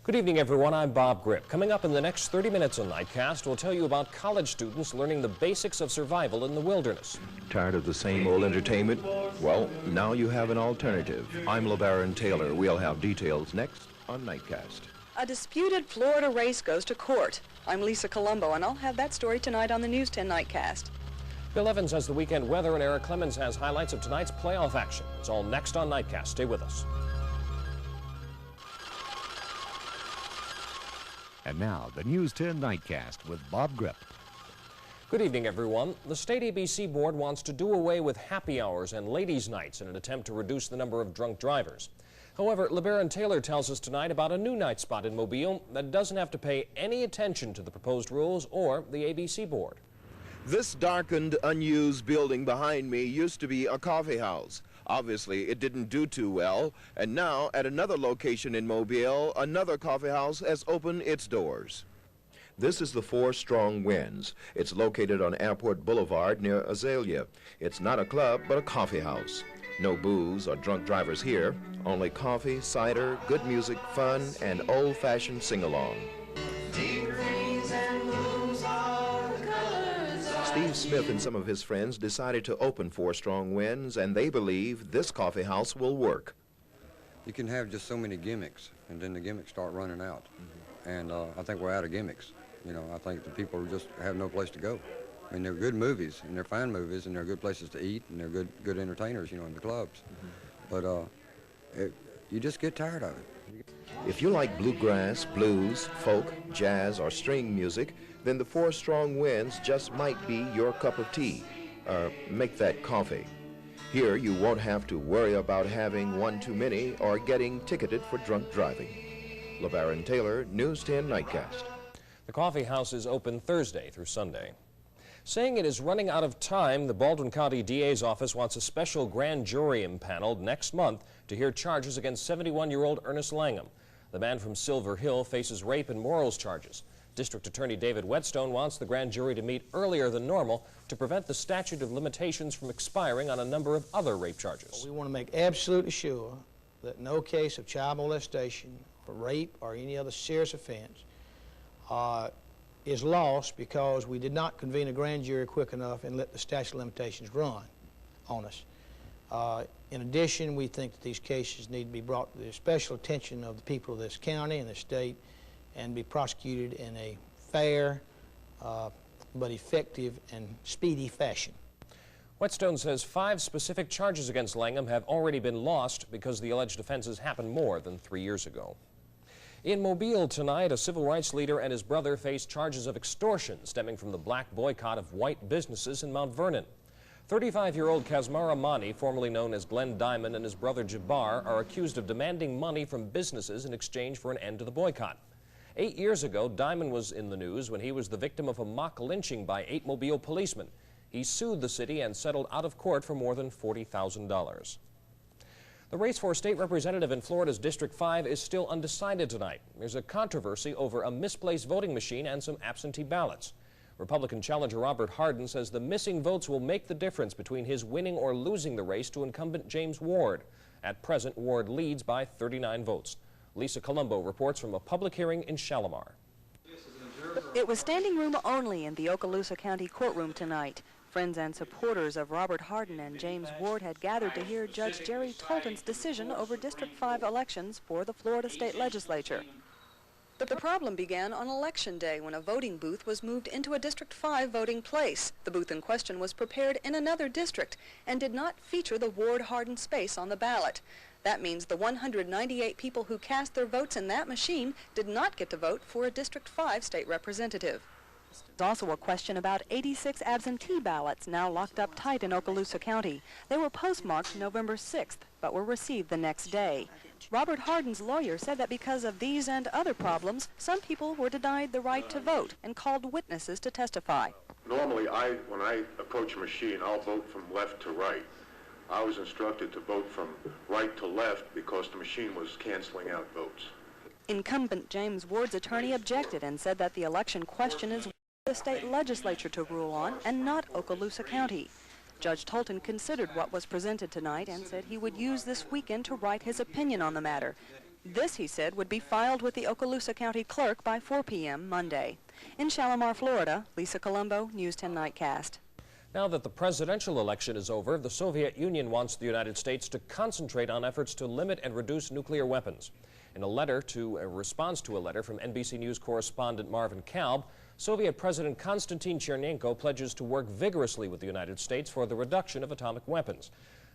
Good evening, everyone. I'm Bob Grip. Coming up in the next 30 minutes on Nightcast, we'll tell you about college students learning the basics of survival in the wilderness. Tired of the same old entertainment? Well, now you have an alternative. I'm LaBaron Taylor. We'll have details next on Nightcast. A disputed Florida race goes to court. I'm Leisa Colombo, and I'll have that story tonight on the News 10 Nightcast. Bill Evans has the weekend weather, and Eric Clemons has highlights of tonight's playoff action. It's all next on Nightcast. Stay with us. And now, the News 10 Nightcast with Bob Grip. Good evening, everyone. The state ABC board wants to do away with happy hours and ladies' nights in an attempt to reduce the number of drunk drivers. However, LaBaron Taylor tells us tonight about a new night spot in Mobile that doesn't have to pay any attention to the proposed rules or the ABC board. This darkened, unused building behind me used to be a coffee house. Obviously, it didn't do too well, and now, at another location in Mobile, another coffee house has opened its doors. This is the Four Strong Winds. It's located on Airport Boulevard near Azalea. It's not a club, but a coffee house. No booze or drunk drivers here, only coffee, cider, good music, fun, and old-fashioned sing-along. Steve Smith and some of his friends decided to open Four Strong Winds, and they believe this coffee house will work. You can have just so many gimmicks, and then the gimmicks start running out. And I think we're out of gimmicks. You know, I think the people just have no place to go. I mean, they're good movies, and they're fine movies, and they're good places to eat, and they're good entertainers, you know, in the clubs. But you just get tired of it. If you like bluegrass, blues, folk, jazz, or string music, then the Four Strong Winds just might be your cup of tea, or make that coffee. Here, you won't have to worry about having one too many or getting ticketed for drunk driving. LaBaron Taylor, News 10 Nightcast. The coffee house is open Thursday through Sunday. Saying it is running out of time, the Baldwin County DA's office wants a special grand jury impaneled next month to hear charges against 71-year-old Ernest Langham. The man from Silver Hill faces rape and morals charges. District Attorney David Whetstone wants the grand jury to meet earlier than normal to prevent the statute of limitations from expiring on a number of other rape charges. We want to make absolutely sure that no case of child molestation or rape or any other serious offense is lost because we did not convene a grand jury quick enough and let the statute of limitations run on us. In addition, we think that these cases need to be brought to the special attention of the people of this county and the state and be prosecuted in a fair but effective and speedy fashion. Whetstone says 5 specific charges against Langham have already been lost because the alleged offenses happened more than 3 years ago. In Mobile tonight, a civil rights leader and his brother face charges of extortion stemming from the black boycott of white businesses in Mount Vernon. 35-year-old Kazmara Mani, formerly known as Glenn Diamond, and his brother Jabbar are accused of demanding money from businesses in exchange for an end to the boycott. 8 years ago, Diamond was in the news when he was the victim of a mock lynching by 8 Mobile policemen. He sued the city and settled out of court for more than $40,000. The race for state representative in Florida's District 5 is still undecided tonight. There's a controversy over a misplaced voting machine and some absentee ballots. Republican challenger Robert Hardin says the missing votes will make the difference between his winning or losing the race to incumbent James Ward. At present, Ward leads by 39 votes. Leisa Colombo reports from a public hearing in Shalimar. It was standing room only in the Okaloosa County courtroom tonight. Friends and supporters of Robert Hardin and James Ward had gathered to hear Judge Jerry Tolton's decision over District 5 elections for the Florida State Legislature. The problem began on Election Day when a voting booth was moved into a District 5 voting place. The booth in question was prepared in another district and did not feature the Ward Hardin space on the ballot. That means the 198 people who cast their votes in that machine did not get to vote for a District 5 state representative. There's also a question about 86 absentee ballots now locked up tight in Okaloosa County. They were postmarked November 6th, but were received the next day. Robert Hardin's lawyer said that because of these and other problems, some people were denied the right to vote and called witnesses to testify. Normally, when I approach a machine, I'll vote from left to right. I was instructed to vote from right to left because the machine was canceling out votes. Incumbent James Ward's attorney objected and said that the election question is the state legislature to rule on and not Okaloosa County. Judge Tolton considered what was presented tonight and said he would use this weekend to write his opinion on the matter. This, he said, would be filed with the Okaloosa County Clerk by 4 p.m. Monday. In Shalimar, Florida, Leisa, Colombo, News 10 Nightcast. Now that the presidential election is over, the Soviet Union wants the United States to concentrate on efforts to limit and reduce nuclear weapons. In a response to a letter from NBC News correspondent Marvin Kalb, Soviet President Konstantin Chernenko pledges to work vigorously with the United States for the reduction of atomic weapons.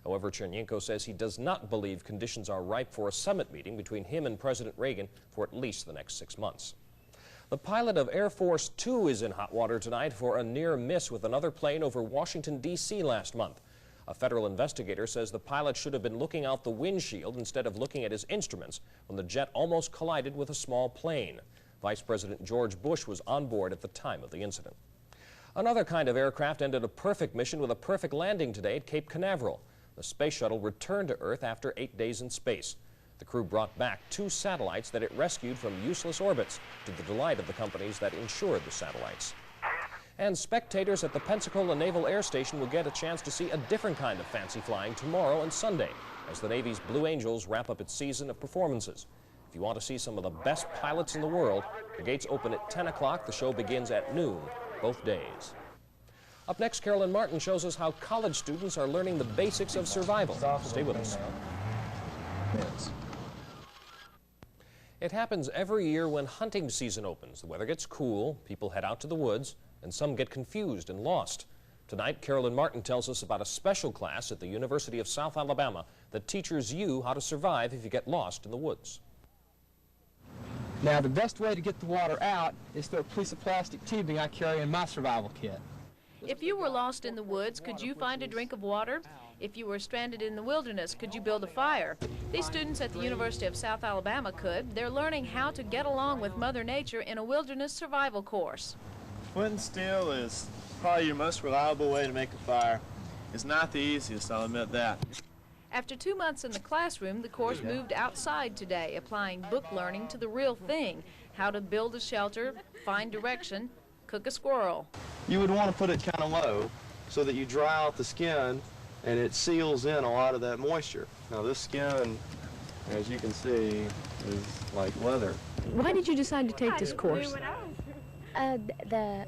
However, Chernenko says he does not believe conditions are ripe for a summit meeting between him and President Reagan for at least the next 6 months. The pilot of Air Force 2 is in hot water tonight for a near miss with another plane over Washington, D.C. last month. A federal investigator says the pilot should have been looking out the windshield instead of looking at his instruments when the jet almost collided with a small plane. Vice President George Bush was on board at the time of the incident. Another kind of aircraft ended a perfect mission with a perfect landing today at Cape Canaveral. The space shuttle returned to Earth after 8 days in space. The crew brought back 2 satellites that it rescued from useless orbits, to the delight of the companies that insured the satellites. And spectators at the Pensacola Naval Air Station will get a chance to see a different kind of fancy flying tomorrow and Sunday, as the Navy's Blue Angels wrap up its season of performances. If you want to see some of the best pilots in the world, the gates open at 10 o'clock. The show begins at noon, both days. Up next, Carolyn Martin shows us how college students are learning the basics of survival. Stay with us. It happens every year when hunting season opens. The weather gets cool, people head out to the woods, and some get confused and lost. Tonight, Carolyn Martin tells us about a special class at the University of South Alabama that teaches you how to survive if you get lost in the woods. Now, the best way to get the water out is through a piece of plastic tubing I carry in my survival kit. If you were lost in the woods, could you find a drink of water? If you were stranded in the wilderness, could you build a fire? These students at the University of South Alabama could. They're learning how to get along with Mother Nature in a wilderness survival course. Flint and steel is probably your most reliable way to make a fire. It's not the easiest, I'll admit that. After 2 months in the classroom, the course moved outside today, applying book learning to the real thing, how to build a shelter, find direction, cook a squirrel. You would want to put it kind of low so that you dry out the skin and it seals in a lot of that moisture. Now this skin, as you can see, is like leather. Why did you decide to take this course? The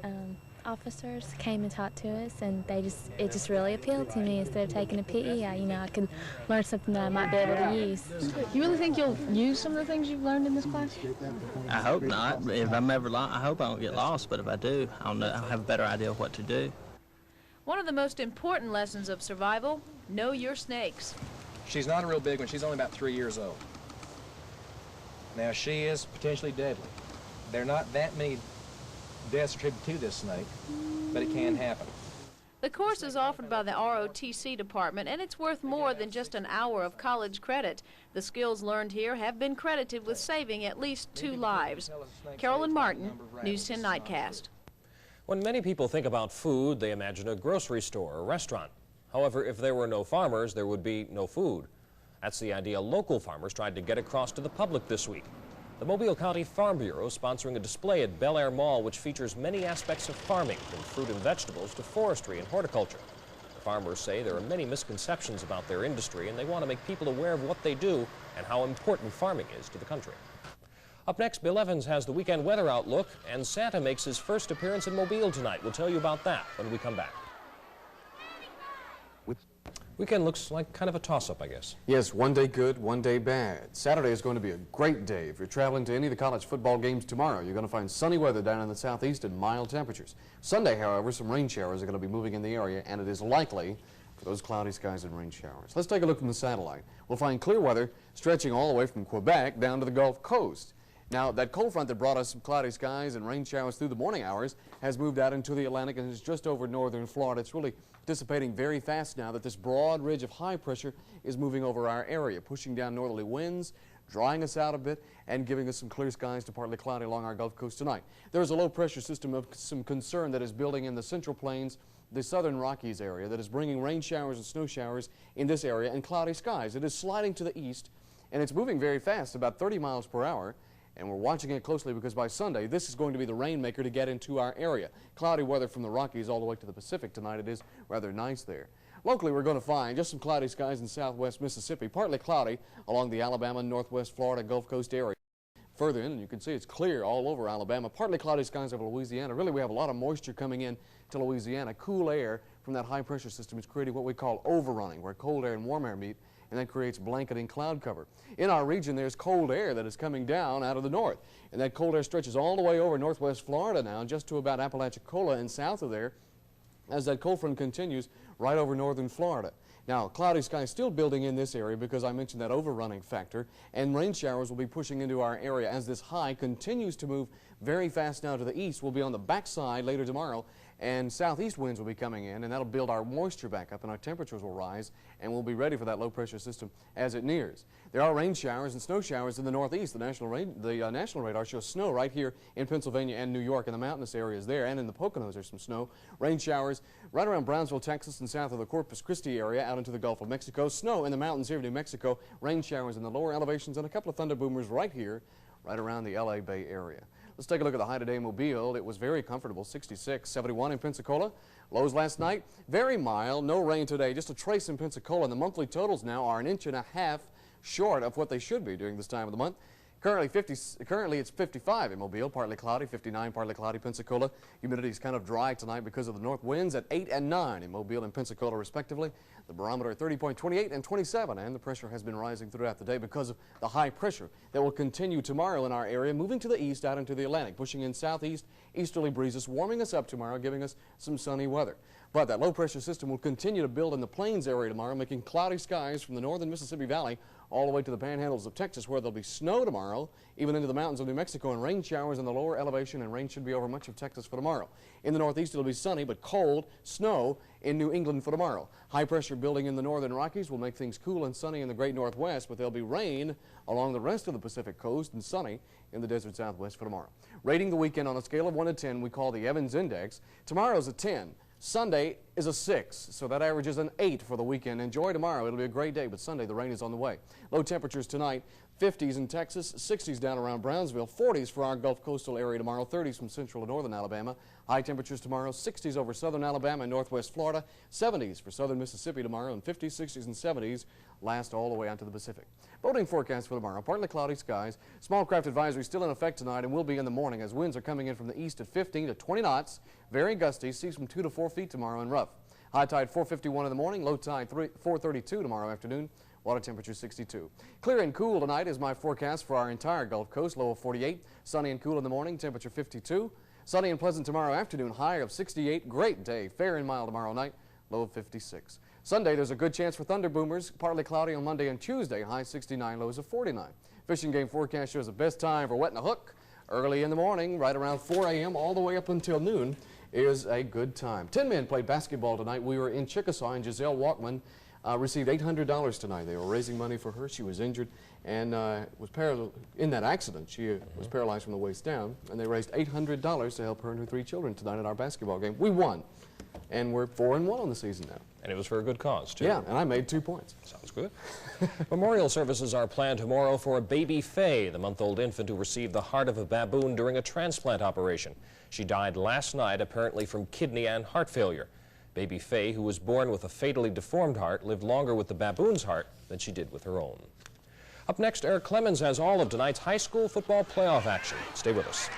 officers came and talked to us, and it just really appealed to me. Instead of taking a PE, I could learn something that I might be able to use. You really think you'll use some of the things you've learned in this class? I hope not. If I'm ever lost, I hope I don't get lost, but if I do, I'll have a better idea of what to do. One of the most important lessons of survival, know your snakes. She's not a real big one. She's only about 3 years old. Now, she is potentially deadly. There are not that many deaths attributed to this snake, but it can happen. The course is offered by the ROTC department, and it's worth more than just an hour of college credit. The skills learned here have been credited with saving at least 2 lives. Carolyn Martin, News 10 Nightcast. When many people think about food, they imagine a grocery store or restaurant. However, if there were no farmers, there would be no food. That's the idea local farmers tried to get across to the public this week. The Mobile County Farm Bureau is sponsoring a display at Bel Air Mall which features many aspects of farming, from fruit and vegetables to forestry and horticulture. The farmers say there are many misconceptions about their industry, and they want to make people aware of what they do and how important farming is to the country. Up next, Bill Evans has the weekend weather outlook, and Santa makes his first appearance in Mobile tonight. We'll tell you about that when we come back. Weekend looks like kind of a toss-up, I guess. Yes, one day good, one day bad. Saturday is going to be a great day. If you're traveling to any of the college football games tomorrow, you're going to find sunny weather down in the southeast and mild temperatures. Sunday, however, some rain showers are going to be moving in the area, and it is likely for those cloudy skies and rain showers. Let's take a look from the satellite. We'll find clear weather stretching all the way from Quebec down to the Gulf Coast. Now, that cold front that brought us some cloudy skies and rain showers through the morning hours has moved out into the Atlantic and is just over northern Florida. It's really dissipating very fast now that this broad ridge of high pressure is moving over our area, pushing down northerly winds, drying us out a bit, and giving us some clear skies to partly cloudy along our Gulf Coast tonight. There is a low pressure system of some concern that is building in the Central Plains, the southern Rockies area, that is bringing rain showers and snow showers in this area and cloudy skies. It is sliding to the east, and it's moving very fast, about 30 miles per hour. And we're watching it closely because by Sunday, this is going to be the rainmaker to get into our area. Cloudy weather from the Rockies all the way to the Pacific tonight. It is rather nice there. Locally, we're going to find just some cloudy skies in southwest Mississippi, partly cloudy along the Alabama, northwest Florida, Gulf Coast area. Further in, and you can see it's clear all over Alabama, partly cloudy skies over Louisiana. Really, we have a lot of moisture coming in to Louisiana. Cool air from that high pressure system is creating what we call overrunning, where cold air and warm air meet, and that creates blanketing cloud cover. In our region, there's cold air that is coming down out of the north, and that cold air stretches all the way over northwest Florida now, just to about Apalachicola and south of there, as that cold front continues right over northern Florida. Now, cloudy skies still building in this area because I mentioned that overrunning factor, and rain showers will be pushing into our area as this high continues to move very fast now to the east. We'll be on the backside later tomorrow, and southeast winds will be coming in, and that'll build our moisture back up, and our temperatures will rise, and we'll be ready for that low pressure system as it nears. There are rain showers and snow showers in the northeast. The national radar shows snow right here in Pennsylvania and New York, in the mountainous areas there, and in the Poconos there's some snow. Rain showers right around Brownsville, Texas, and south of the Corpus Christi area out into the Gulf of Mexico. Snow in the mountains here of New Mexico. Rain showers in the lower elevations, and a couple of thunder boomers right here, right around the LA Bay area. Let's take a look at the high today in Mobile. It was very comfortable, 66, 71 in Pensacola. Lows last night, very mild, no rain today, just a trace in Pensacola. And the monthly totals now are 1.5 inches short of what they should be during this time of the month. Currently it's 55 in Mobile, partly cloudy, 59 partly cloudy Pensacola. Humidity is kind of dry tonight because of the north winds at 8 and 9 in Mobile and Pensacola respectively. The barometer at 30.28 and 27, and the pressure has been rising throughout the day because of the high pressure that will continue tomorrow in our area, moving to the east out into the Atlantic, pushing in southeast easterly breezes, warming us up tomorrow, giving us some sunny weather. But that low pressure system will continue to build in the plains area tomorrow, making cloudy skies from the northern Mississippi Valley all the way to the panhandles of Texas, where there'll be snow tomorrow, even into the mountains of New Mexico, and rain showers in the lower elevation, and rain should be over much of Texas for tomorrow. In the northeast, it'll be sunny but cold, snow in New England for tomorrow. High pressure building in the northern Rockies will make things cool and sunny in the great northwest, but there'll be rain along the rest of the Pacific coast and sunny in the desert southwest for tomorrow. Rating the weekend on a scale of 1 to 10, we call the Evans Index. Tomorrow's a 10. Sunday is a 6, so that averages an 8 for the weekend. Enjoy tomorrow. It'll be a great day, but Sunday the rain is on the way. Low temperatures tonight, 50s in Texas, 60s down around Brownsville, 40s for our Gulf coastal area tomorrow, 30s from central and northern Alabama. High temperatures tomorrow, 60s over southern Alabama and northwest Florida, 70s for southern Mississippi tomorrow, and 50s, 60s, and 70s last all the way out to the Pacific. Boating forecast for tomorrow, partly cloudy skies. Small craft advisory still in effect tonight and will be in the morning as winds are coming in from the east at 15 to 20 knots, very gusty, seas from 2 to 4 feet tomorrow and rough. High tide 4:51 in the morning, low tide 4:32 tomorrow afternoon. Water temperature 62. Clear and cool tonight is my forecast for our entire Gulf Coast, low of 48. Sunny and cool in the morning, temperature 52. Sunny and pleasant tomorrow afternoon, high of 68. Great day, fair and mild tomorrow night, low of 56. Sunday, there's a good chance for thunder boomers, partly cloudy on Monday and Tuesday, high 69, lows of 49. Fishing game forecast shows the best time for wetting a hook early in the morning, right around 4 a.m. all the way up until noon is a good time. 10 men played basketball tonight. We were in Chickasaw, and Giselle Walkman received $800 tonight. They were raising money for her. She was injured and was paralyzed in that accident. She was paralyzed from the waist down, and they raised $800 to help her and her 3 children tonight at our basketball game. We won, and we're 4-1 on the season now. And it was for a good cause, too. Yeah, and I made 2 points. Sounds good. Memorial services are planned tomorrow for baby Faye, the month-old infant who received the heart of a baboon during a transplant operation. She died last night, apparently from kidney and heart failure. Baby Faye, who was born with a fatally deformed heart, lived longer with the baboon's heart than she did with her own. Up next, Eric Clemons has all of tonight's high school football playoff action. Stay with us.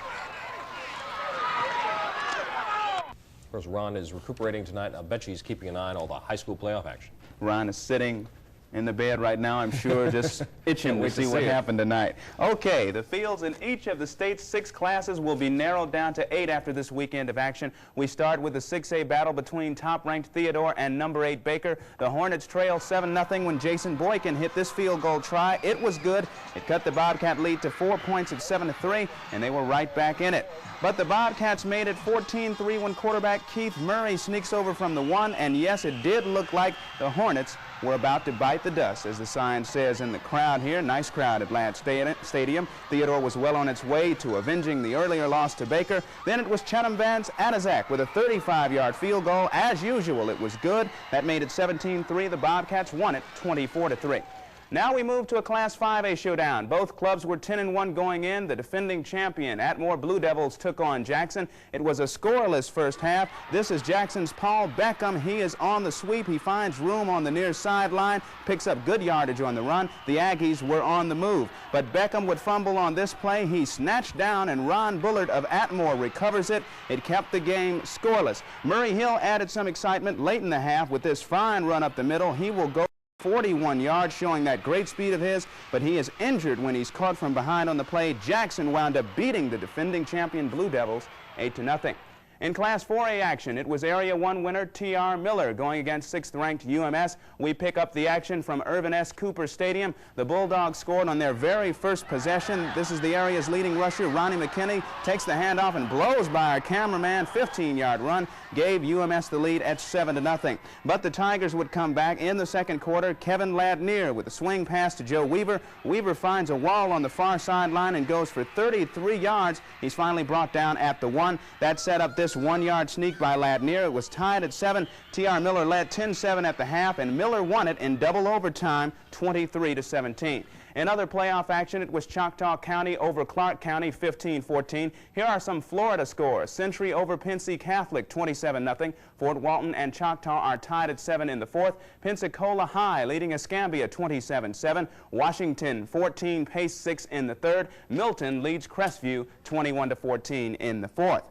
Of course, Ron is recuperating tonight. I bet he's keeping an eye on all the high school playoff action. Ron is sitting in the bed right now, I'm sure, just itching to see what happened tonight. Okay, the fields in each of the state's 6 classes will be narrowed down to 8 after this weekend of action. We start with the 6A battle between top-ranked Theodore and number 8 Baker. The Hornets trail 7-0 when Jason Boykin hit this field goal try. It was good. It cut the Bobcat lead to 4 points at 7-3, and they were right back in it. But the Bobcats made it 14-3 when quarterback Keith Murray sneaks over from the 1, and yes, it did look like the Hornets were about to bite the dust, as the sign says in the crowd here. Nice crowd at Ladd Stadium. Theodore was well on its way to avenging the earlier loss to Baker. Then it was Chatham Vance Atazak with a 35-yard field goal. As usual, it was good. That made it 17-3. The Bobcats won it 24-3. Now we move to a Class 5A showdown. Both clubs were 10-1 going in. The defending champion, Atmore Blue Devils, took on Jackson. It was a scoreless first half. This is Jackson's Paul Beckham. He is on the sweep. He finds room on the near sideline, picks up good yardage on the run. The Aggies were on the move, but Beckham would fumble on this play. He snatched down, and Ron Bullard of Atmore recovers it. It kept the game scoreless. Murray Hill added some excitement late in the half with this fine run up the middle. He will go 41 yards, showing that great speed of his, but he is injured when he's caught from behind on the play. Jackson wound up beating the defending champion Blue Devils 8-0. In Class 4A action, it was Area 1 winner T.R. Miller going against 6th-ranked UMS. We pick up the action from Irvin S. Cooper Stadium. The Bulldogs scored on their very first possession. This is the area's leading rusher, Ronnie McKinney, takes the handoff and blows by our cameraman. 15-yard run gave UMS the lead at 7-0. But the Tigers would come back in the second quarter. Kevin Ladnier with a swing pass to Joe Weaver. Weaver finds a wall on the far sideline and goes for 33 yards. He's finally brought down at the 1. That set up this 1-yard sneak by Ladnier. It was tied at 7. T.R. Miller led 10-7 at the half, and Miller won it in double overtime, 23-17. In other playoff action, it was Choctaw County over Clark County, 15-14. Here are some Florida scores. Century over Pennsy Catholic, 27-0. Fort Walton and Choctaw are tied at 7 in the fourth. Pensacola High leading Escambia, 27-7. Washington, 14, Pace 6 in the third. Milton leads Crestview, 21-14 in the fourth.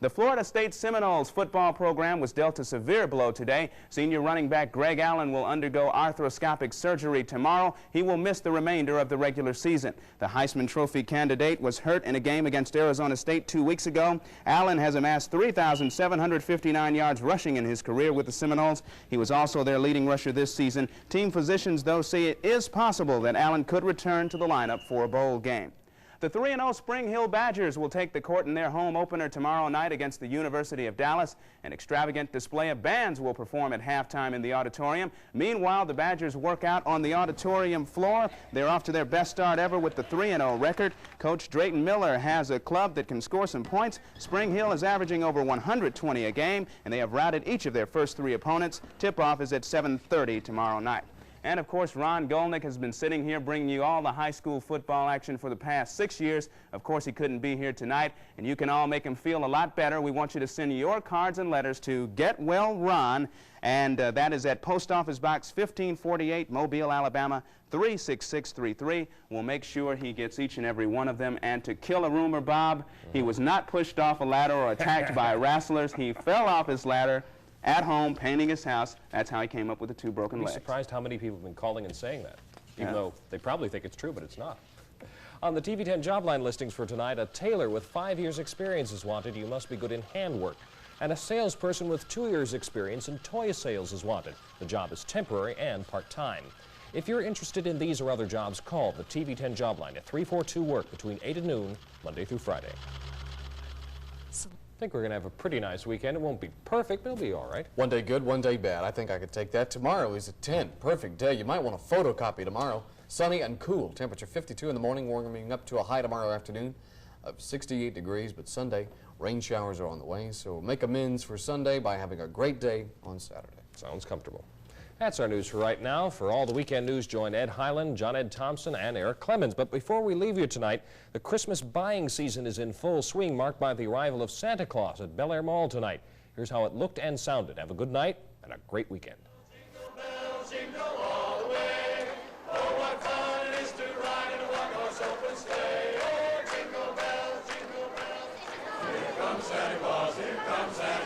The Florida State Seminoles football program was dealt a severe blow today. Senior running back Greg Allen will undergo arthroscopic surgery tomorrow. He will miss the remainder of the regular season. The Heisman Trophy candidate was hurt in a game against Arizona State 2 weeks ago. Allen has amassed 3,759 yards rushing in his career with the Seminoles. He was also their leading rusher this season. Team physicians, though, say it is possible that Allen could return to the lineup for a bowl game. The 3-0 Spring Hill Badgers will take the court in their home opener tomorrow night against the University of Dallas. An extravagant display of bands will perform at halftime in the auditorium. Meanwhile, the Badgers work out on the auditorium floor. They're off to their best start ever with the 3-0 record. Coach Drayton Miller has a club that can score some points. Spring Hill is averaging over 120 a game, and they have routed each of their first 3 opponents. Tip-off is at 7:30 tomorrow night. And, of course, Ron Golnick has been sitting here bringing you all the high school football action for the past 6 years. Of course, he couldn't be here tonight, and you can all make him feel a lot better. We want you to send your cards and letters to Get Well Ron, and that is at Post Office Box 1548, Mobile, Alabama, 36633. We'll make sure he gets each and every one of them. And to kill a rumor, Bob, he was not pushed off a ladder or attacked by wrestlers. He fell off his ladder at home painting his house. That's how he came up with the 2 broken legs. I'm surprised how many people have been calling and saying that, even though they probably think it's true, but it's not. On the TV10 job line listings for tonight, a tailor with 5 years experience is wanted. You must be good in handwork. And a salesperson with 2 years experience in toy sales is wanted. The job is temporary and part-time. If you're interested in these or other jobs, call the TV10 job line at 342-WORK between 8 and noon, Monday through Friday. I think we're going to have a pretty nice weekend. It won't be perfect, but it'll be all right. One day good, one day bad. I think I could take that. Tomorrow is a 10. Perfect day. You might want a photocopy tomorrow. Sunny and cool. Temperature 52 in the morning, warming up to a high tomorrow afternoon of 68 degrees. But Sunday, rain showers are on the way, so make amends for Sunday by having a great day on Saturday. Sounds comfortable. That's our news for right now. For all the weekend news, join Ed Hyland, John Ed Thompson, and Eric Clemons. But before we leave you tonight, the Christmas buying season is in full swing, marked by the arrival of Santa Claus at Bel Air Mall tonight. Here's how it looked and sounded. Have a good night and a great weekend. Jingle bells, jingle all the way. Oh, what fun it is to ride in a one-horse open sleigh. Oh, jingle bells, jingle bells. Here comes Santa Claus, here comes Santa